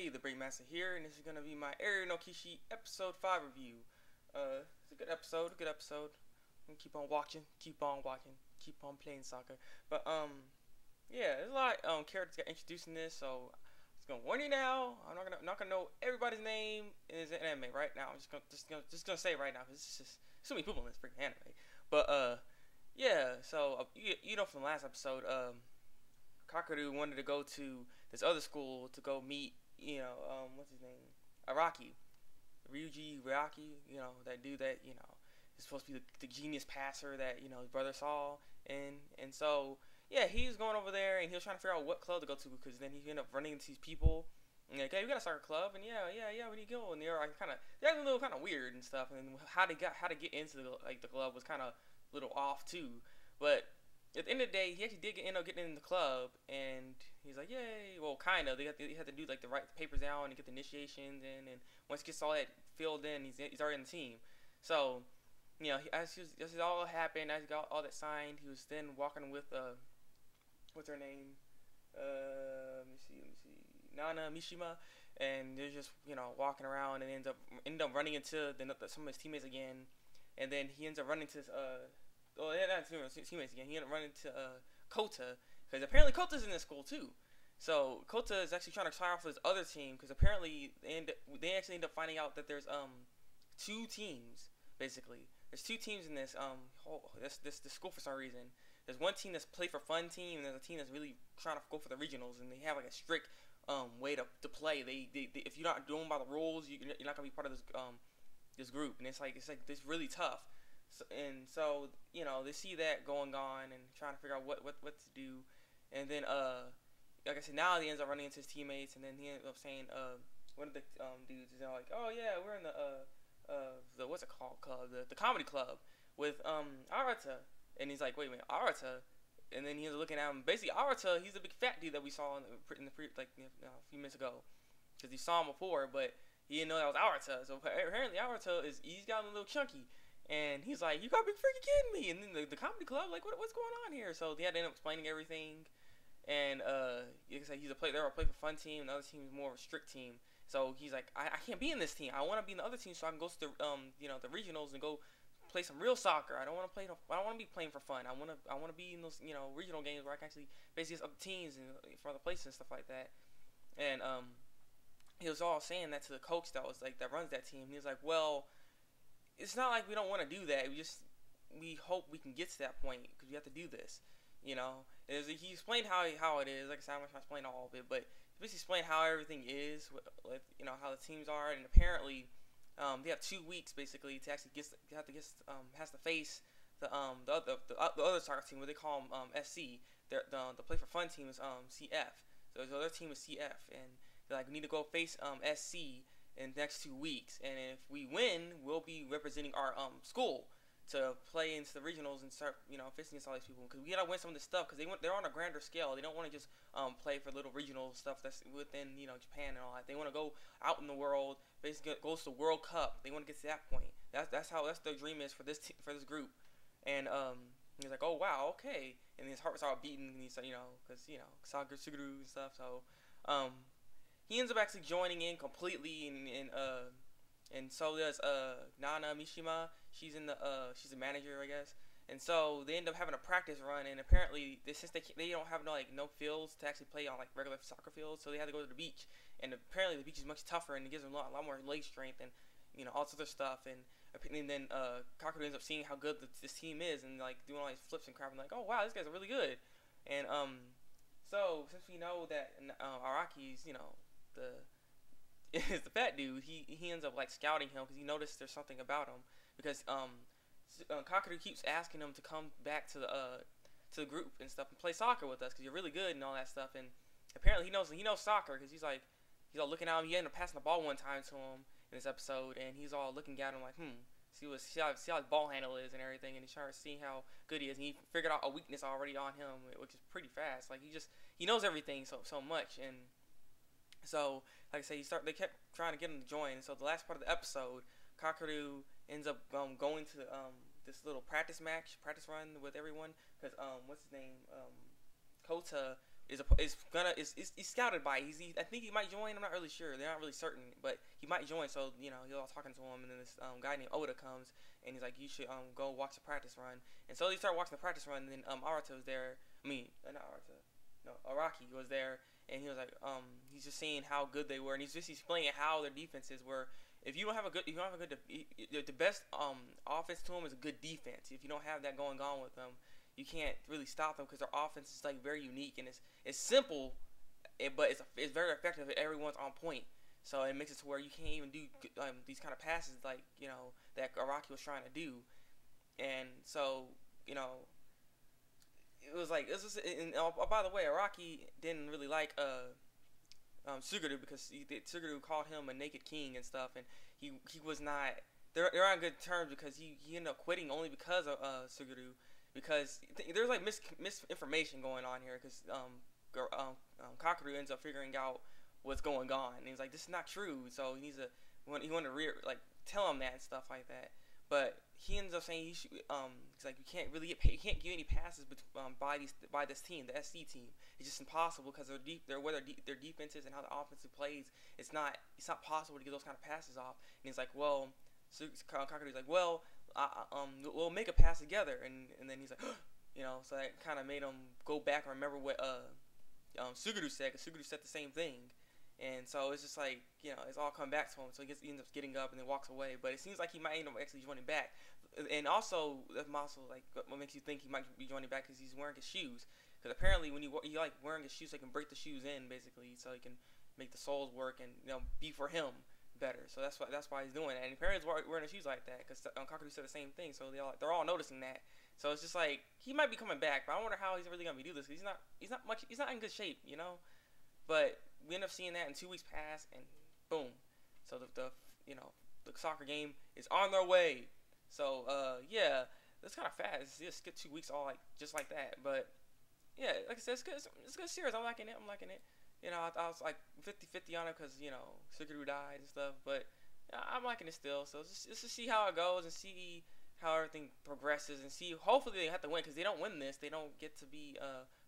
Hey, Thabreakmasta here, and this is gonna be my Area no Kishi episode 5 review. It's a good episode, I'm gonna keep on watching, keep on playing soccer. But yeah, there's a lot characters got introduced in this, so I'm just gonna warn you now. I'm not gonna know everybody's name in this anime right now. I'm just gonna say it right now, because it's just so many people in this freaking anime. But yeah, so you know from the last episode, Kakaru wanted to go to this other school to go meet, what's his name? Araki. Ryuji Araki, that dude that, is supposed to be the genius passer that, his brother saw. And so, yeah, he was going over there and he was trying to figure out what club to go to, because then he ended up running into these people. And like, hey, we gotta start a club, and yeah, where do you go? And they're like they're a little kind of weird and stuff. And how to get into the club was kind of a little off too. But at the end of the day, he actually did end up getting in the club, and he's like, yay. Well, kind of. They had to do like the right papers down and get the initiations in, and once he gets all that filled in, he's already in the team. So, as all happened, as he got all that signed, he was then walking with what's her name? Let me see, Nana Mishima, and they're just walking around, and end up running into some of his teammates again, and then he ends up running into not teammates again. He ended up running into Kota, because apparently Kota's in this school too. So Kota is actually trying to try off his other team, because apparently they actually end up finding out that there's two teams basically. There's two teams in this this school for some reason. There's one team that's play for fun team, and there's a team that's really trying to go for the regionals, and they have like a strict way to play. They if you're not doing by the rules, you're not gonna be part of this group, and it's this really tough. So they see that going on and trying to figure out what to do, and then like I said, now he ends up running into his teammates, and then he ends up saying one of the dudes is like, oh yeah, we're in the what's it called club, the comedy club with Arata, and he's like, wait a minute, Arata. And then he's looking at him. Basically, Arata, he's a big fat dude that we saw a few minutes ago, because he saw him before, but he didn't know that was Arata. So apparently, Arata he's got a little chunky. And he's like, you gotta be freaking kidding me. And then the comedy club, like, what's going on here? So they had to end up explaining everything. And like I said, they're a play for fun team, and the other team is more of a strict team. So he's like, I can't be in this team. I want to be in the other team so I can go to the the regionals and go play some real soccer. I don't want to be playing for fun. I want to be in those regional games where I can actually basically against other teams and for other places and stuff like that. And he was all saying that to the coach that runs that team. He was like, well, it's not like we don't want to do that. We hope we can get to that point, because we have to do this. He explained how it is. Like I said, I'm not going to explain all of it, but he basically explained how everything is, with how the teams are, and apparently they have 2 weeks basically to actually has to face the other soccer team, what they call them SC. The play for fun team is CF. So the other team is CF, and they're like, we need to go face SC in the next 2 weeks, and if we win, we'll be representing our school to play into the regionals and start facing against all these people, because we gotta win some of this stuff, because they're on a grander scale. They don't want to just play for little regional stuff that's within Japan and all that. They want to go out in the world, basically goes to the World Cup. They want to get to that point. That's their dream is for this group. And he's like, oh wow, okay, and his heart started beating, and he's like, because Suguru and stuff. So he ends up actually joining in completely, and so does Nana Mishima. She's a manager, I guess. And so they end up having a practice run, and apparently since they don't have no fields to actually play on like regular soccer fields, so they had to go to the beach. And apparently the beach is much tougher, and it gives them a lot more leg strength and all this other stuff. And then Kakaru ends up seeing how good this team is, and like doing all these flips and crap, and like, oh wow, these guys are really good. And so since we know that Araki's is the fat dude, he ends up like scouting him, because he noticed there's something about him, because Kakaru keeps asking him to come back to the group and stuff and play soccer with us, because you're really good and all that stuff. And apparently he knows soccer, because he's all looking at him. He ended up passing the ball one time to him in this episode, and he's all looking at him like, see how his ball handle is and everything, and he's trying to see how good he is. And he figured out a weakness already on him, which is pretty fast. Like he knows everything so much. And so, like I say, they kept trying to get him to join. And so the last part of the episode, Kakaru ends up going to this little practice run with everyone, because what's his name, Kota he's scouted by. I think he might join. I'm not really sure. They're not really certain, but he might join. So he's all talking to him, and then this guy named Oda comes, and he's like, you should go watch the practice run. And so they start watching the practice run, and then Arata was there. Not Arata. No, Araki was there, and he was like, he's just seeing how good they were, and he's just explaining how their defenses were. If you don't have a good, the best offense to them is a good defense. If you don't have that going on with them, you can't really stop them because their offense is like very unique and it's simple, but it's very effective. Everyone's on point, so it makes it to where you can't even do these kind of passes like that Araki was trying to do, and so it was like this was. And, by the way, Araki didn't really like Suguru because Suguru called him a naked king and stuff, and he was not. They're on good terms because he ended up quitting only because of Suguru, because there's like misinformation going on here because Kakeru ends up figuring out what's going on, and he's like, this is not true, so he wanted to tell him that and stuff like that, but he ends up saying he's like, you can't really you can't give any passes by this team, the SC team. It's just impossible because their defense is and how the offense plays. It's not possible to get those kind of passes off. And he's like, well, Kakeru's like, well, we'll make a pass together, and then he's like, so that kind of made him go back and remember what Suguru said, because Suguru said the same thing. And so it's just like, it's all come back to him. So he ends up getting up and then walks away. But it seems like he might end up actually joining back. And also, that's also like what makes you think he might be joining back, because he's wearing his shoes. Because apparently when you like wearing his shoes, so he can break the shoes in basically, so he can make the soles work and be for him better. So that's why he's doing it. And apparently he's wearing his shoes like that, because Kakeru said the same thing. So they're all noticing that. So it's just like he might be coming back, but I wonder how he's really gonna do this. Cause he's not in good shape, But we end up seeing that, in 2 weeks pass, and boom. So the soccer game is on their way. So yeah, that's kind of fast. It's just skip 2 weeks all just like that. But yeah, like I said, it's good. It's a good series. I'm liking it. I was like 50-50 on it because Suguru died and stuff. But I'm liking it still. So just to see how it goes and see how everything progresses and see. Hopefully they have to win, because they don't win this, they don't get to be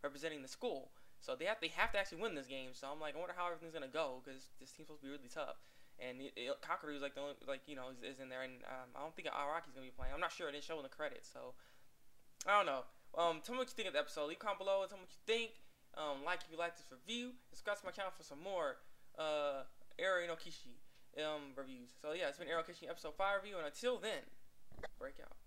representing the school. So they have to actually win this game. So I'm like, I wonder how everything's gonna go, because this team's supposed to be really tough. And Kakeru is like the only is in there, and I don't think Araki's gonna be playing. I'm not sure. It didn't show in the credits, so I don't know. Tell me what you think of the episode. Leave a comment below and tell me what you think. Like if you like this review. Subscribe to my channel for some more Kishi reviews. So yeah, it's been Kishi episode 5 review, and until then, break out.